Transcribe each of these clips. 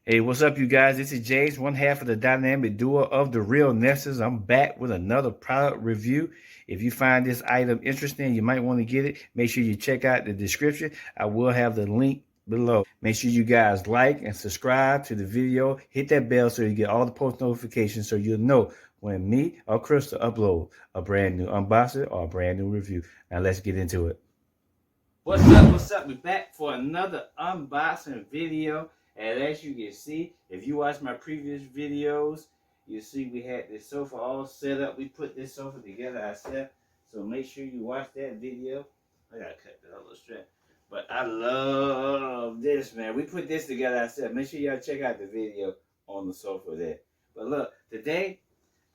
Hey, what's up, you guys? This is James, one half of the dynamic duo of TheRealNesters. I'm back with another product review. If you find this item interesting, you might want to get it. Make sure you check out the description. I will have the link below. Make sure you guys like and subscribe to the video. Hit that bell so you get all the post notifications so you'll know when me or Crystal upload a brand new unboxing or a brand new review. Now let's get into it. What's up? What's up? We're back for another unboxing video. And as you can see, if you watch my previous videos, you see we had this sofa all set up. We put this sofa together ourselves. So make sure you watch that video. I gotta cut that little strap. But I love this, man. We put this together ourselves. Make sure y'all check out the video on the sofa there. But look, today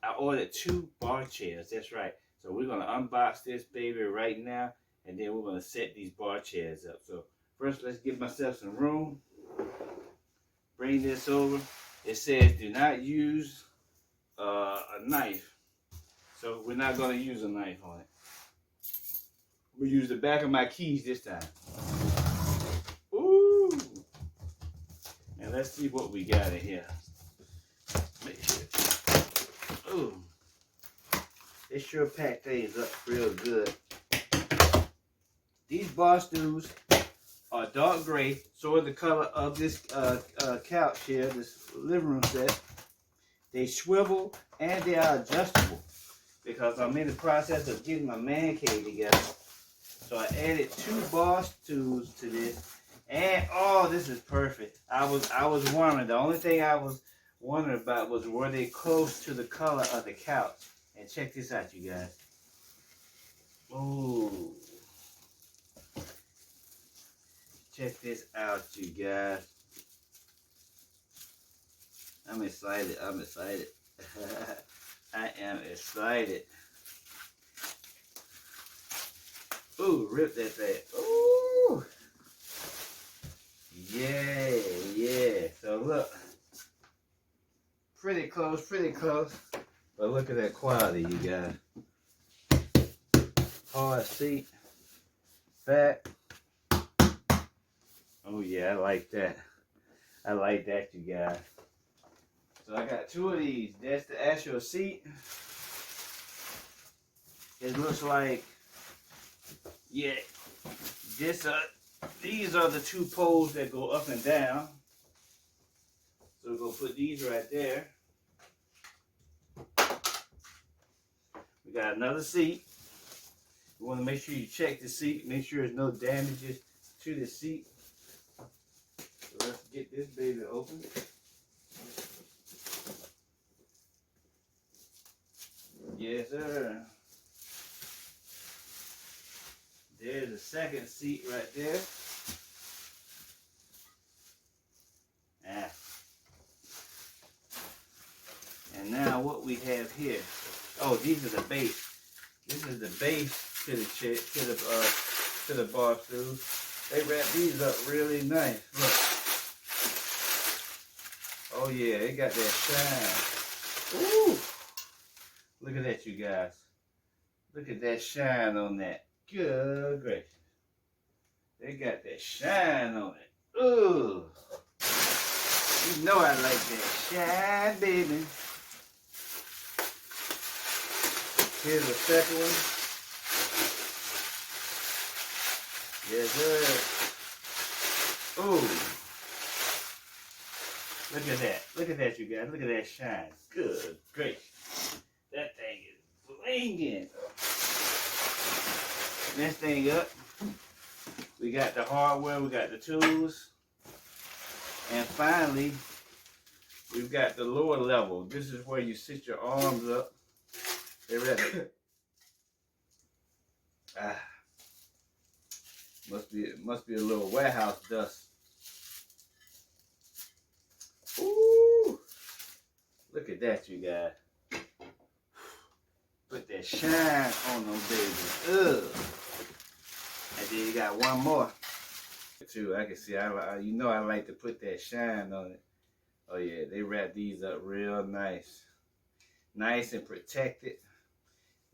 I ordered 2 bar chairs. That's right. So we're gonna unbox this baby right now. And then we're going to set these bar chairs up. So first, let's give myself some room. Bring this over. It says do not use a knife. So we're not going to use a knife on it. We'll use the back of my keys this time. Ooh! And let's see what we got in here. Make sure. Ooh! They sure pack things up real good. These bar stools are dark gray, so is the color of this couch here, this living room set. They swivel and they are adjustable because I'm in the process of getting my man cave together. So I added 2 bar stools to this, and oh, this is perfect. I was wondering. The only thing I was wondering about was were they close to the color of the couch. And check this out, you guys. Ooh. Check this out, you guys. I'm excited. I'm excited. I am excited. Ooh, rip that thing. Ooh. Yeah, yeah. So look. Pretty close, pretty close. But look at that quality, you guys. Hard seat. Back. Oh yeah, I like that. I like that, you guys. So I got 2 of these. That's the actual seat. It looks like, yeah, these are the 2 poles that go up and down. So we're gonna put these right there. We got another seat. You want to make sure you check the seat. Make sure there's no damages to the seat. Let's get this baby open. Yes, sir. There's a second seat right there. Ah. And now what we have here. Oh, these are the base. This is the base to the chair, to the bar stools. They wrap these up really nice. Look. Oh yeah, they got that shine. Ooh! Look at that, you guys. Look at that shine on that. Good gracious. They got that shine on it. Ooh! You know I like that shine, baby. Here's the second one. Yes, sir. Ooh! Look at that. Look at that, you guys. Look at that shine. Good gracious. That thing is blinging. Next thing up, we got the hardware, we got the tools. And finally, we've got the lower level. This is where you sit your arms up. They're ready. Must be a little warehouse dust. Ooh! Look at that, you guys. Put that shine on them babies. Ugh. And then you got one more. Too, I can see. You know I like to put that shine on it. Oh yeah, they wrap these up real nice, nice and protected.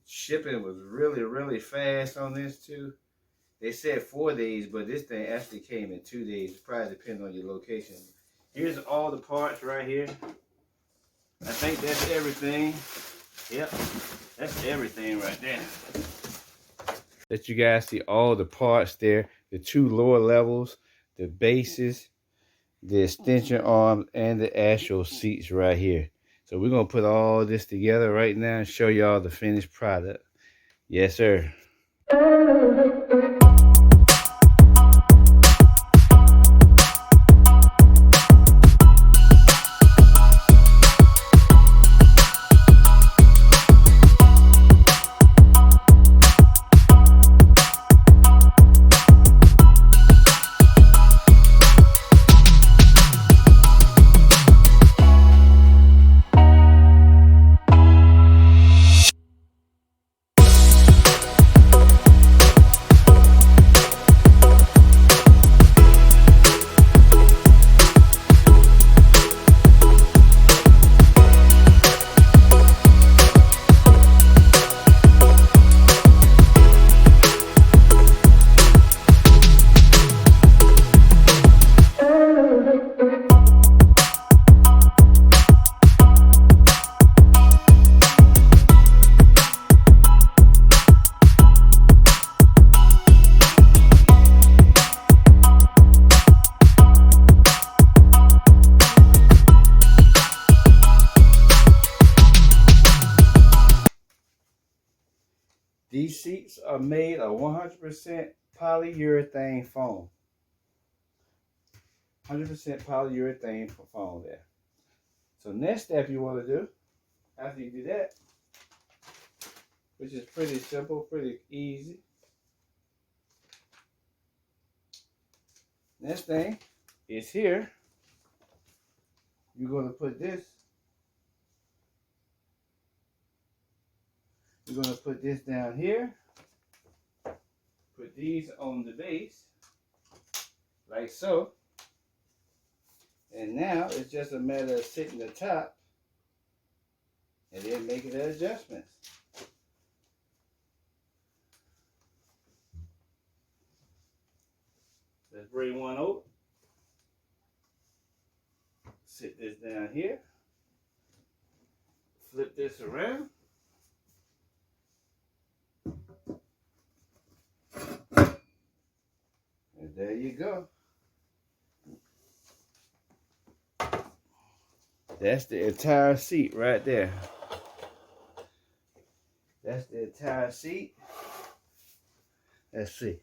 Shipping was really fast on this too. They said 4 days, but this thing actually came in 2 days. Probably depending on your location Here's all the parts right here. I think that's everything. Yep, that's everything right there. Let you guys see all the parts there. The two lower levels, the bases, the extension arms, and the actual seats right here. So we're going to put all this together right now and show y'all the finished product. Yes, sir. These seats are made of 100% polyurethane foam. 100% polyurethane foam there. So next step you want to do, after you do that, which is pretty simple, pretty easy. Next thing is here. You're going to put this. You're going to put this down here. Put these on the base, like so. And now it's just a matter of sitting the top and then making the adjustments. Let's bring one over. Sit this down here. Flip this around. And there you go. That's the entire seat right there. That's the entire seat. Let's see.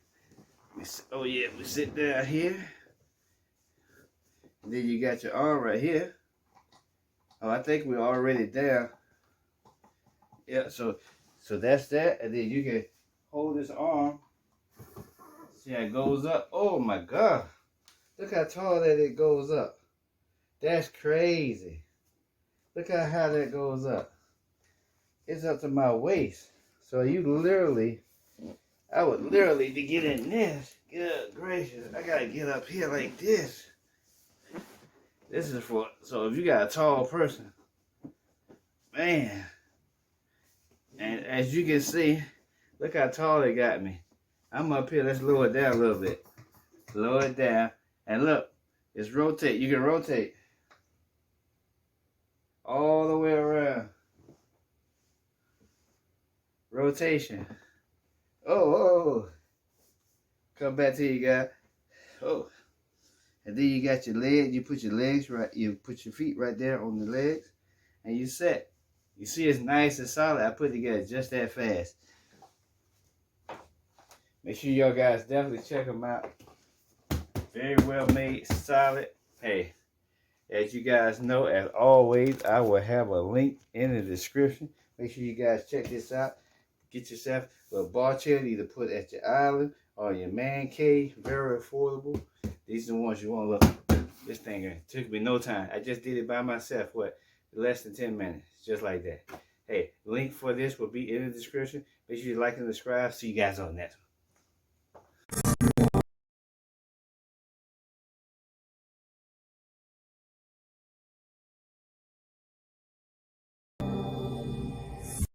Oh yeah, we sit down here. And then you got your arm right here. Oh, I think we're already down. Yeah, so that's that. And then you can hold this arm. See how it goes up? Oh my God. Look how tall that it goes up. That's crazy. Look at how that goes up. It's up to my waist. So you literally, I would literally to get in this. Good gracious. I gotta get up here like this. This is for, so if you got a tall person, man. And as you can see, look how tall they got me. I'm up here. Let's lower it down a little bit. Lower it down. And look, it's rotate. You can rotate all the way around. Rotation. Oh. Come back to you guys. Oh. And then you got your leg. You put your legs right. You put your feet right there on the legs. And you set. You see it's nice and solid. I put it together just that fast. Make sure y'all guys definitely check them out. Very well made, solid. Hey, as you guys know, as always, I will have a link in the description. Make sure you guys check this out. Get yourself a bar chair to either put at your island or your man cave. Very affordable. These are the ones you want to look. This thing took me no time. I just did it by myself. What? Less than 10 minutes. Just like that. Hey, link for this will be in the description. Make sure you like and subscribe. See you guys on the next one.